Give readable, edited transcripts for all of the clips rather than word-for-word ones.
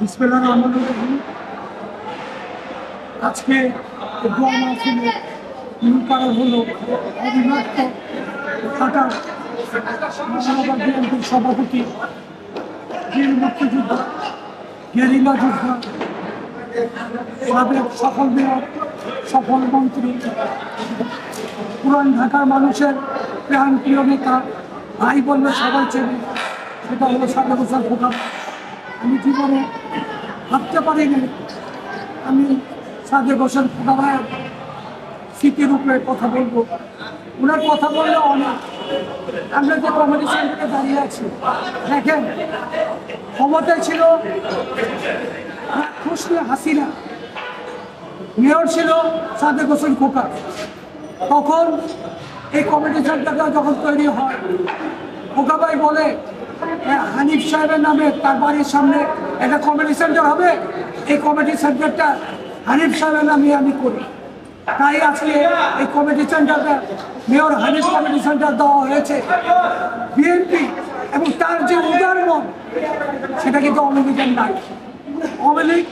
বিসমিল্লাহির রহমানির রহিম। আজকে দোয়া মাহফিলের মূল কারণ হলো অবিভক্ত ঢাকার মহানগর বিএনপির সভাপতি, বীর মুক্তিযোদ্ধা, গেরিলা যোদ্ধা, সাবেক সফল মেয়র, সফল মন্ত্রী, পুরান ঢাকার মানুষের প্রাণপ্রিয় নেতা, ভাই বললে সবাই চেনে, সেটা হলো সাদেক হোসেন খোকা। আমি জীবনে ভাবতে পারিনি আমি সাদেক হোসেন খোকা ভাইয়ের স্মৃতির উপরে কথা বলবো। ওনার কথা বললে অনেক। আমরা যে কমিটি সেন্টারে দাঁড়িয়ে আছি, দেখেন ক্ষমতায় ছিল খুশি হাসিনা, মেয়র ছিল সাদেক হোসেন খোকা। তখন এই কমিটি সেন্টারটা যখন তৈরি হয়, খোকা ভাই বলে হানিফ সাহেবের নামে তার বাড়ির সামনে একটা কমিটি সেন্টার হবে, এই কমিটি সেন্টারটা হানিফ সাহেবের নামে আমি করি। তাই আজকে এই কমিটি সেন্টারটা মেয়র হানিফ কমিটি সেন্টার দেওয়া হয়েছে। বিএনপি এবং তার যে উদার মন, সেটা কিন্তু আওয়ামী লীগের নাই। আওয়ামী লীগ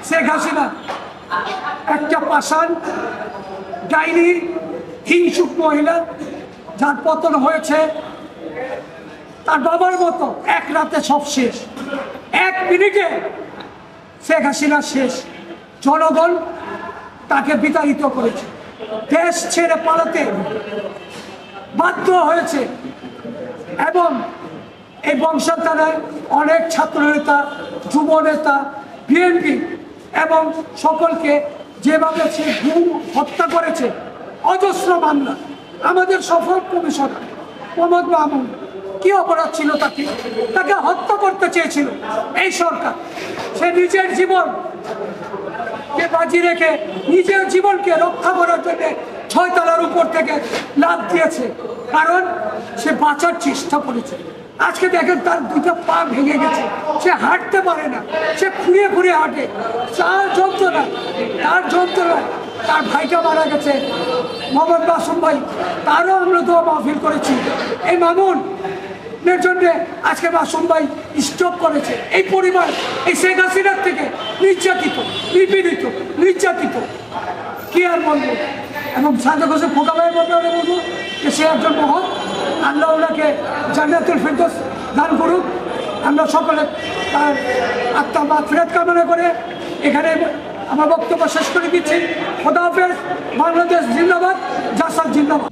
শেখ হাসিনা একটা পাষাণ ডাইনি হিংসুক মহিলা, যার পতন হয়েছে তার বাবার মতো। এক রাতে সব শেষ, এক মিনিটে শেখ হাসিনা শেষ। জনগণ তাকে বিতাড়িত করেছে, দেশ ছেড়ে পালাতে বাধ্য হয়েছে। এবং এই বংশধারায় অনেক ছাত্রনেতা, যুব নেতা, বিএনপি এবং সকলকে যেভাবে সে গুম হত্যা করেছে, অজস্র মামলা। আমাদের সফল কমিশনার প্রমোদ মাহমুদ, কি অপরাধ ছিল তাকে? তাকে হত্যা করতে চেয়েছিল এই সরকার। সে নিজের জীবনকে বাজি রেখে নিজের জীবনকে রক্ষা করার জন্য 6 তলার উপর থেকে লাফ দিয়েছে, কারণ সে বাঁচার চেষ্টা করেছে। আজকে দেখেন তার 2টা পা ভেঙে গেছে, সে হাঁটতে পারে না, সে খুঁড়িয়ে খুঁড়িয়ে হাঁটে। তার যন্ত্রণায় তার ভাইটা মারা গেছে, মোহাম্মদ মাসুম ভাই, তারও আমরা দোয়া মাহফিল করেছি। এই মামুনের জন্য আজকে মাসুম ভাই স্ট্রোক করেছে। এই পরিবার এই শেখ হাসিনার থেকে নির্যাতিত, নিপীড়িত, নির্যাতিত, কি আর বলবো। এবং সাদেক হোসেন খোকা ভাইয়ের ব্যাপারে বলবো যে সে একজন মহৎ, আল্লাহ ওনাকে জান্নাতুল ফেরদৌস দান করুক। আমরা সকলে তার আত্মা মাগফিরাত কামনা করে এখানে আমার বক্তব্য শেষ করে দিচ্ছি। খোদা হাফেজ। বাংলাদেশ জিন্দাবাদ, জাসাদ জিন্দাবাদ।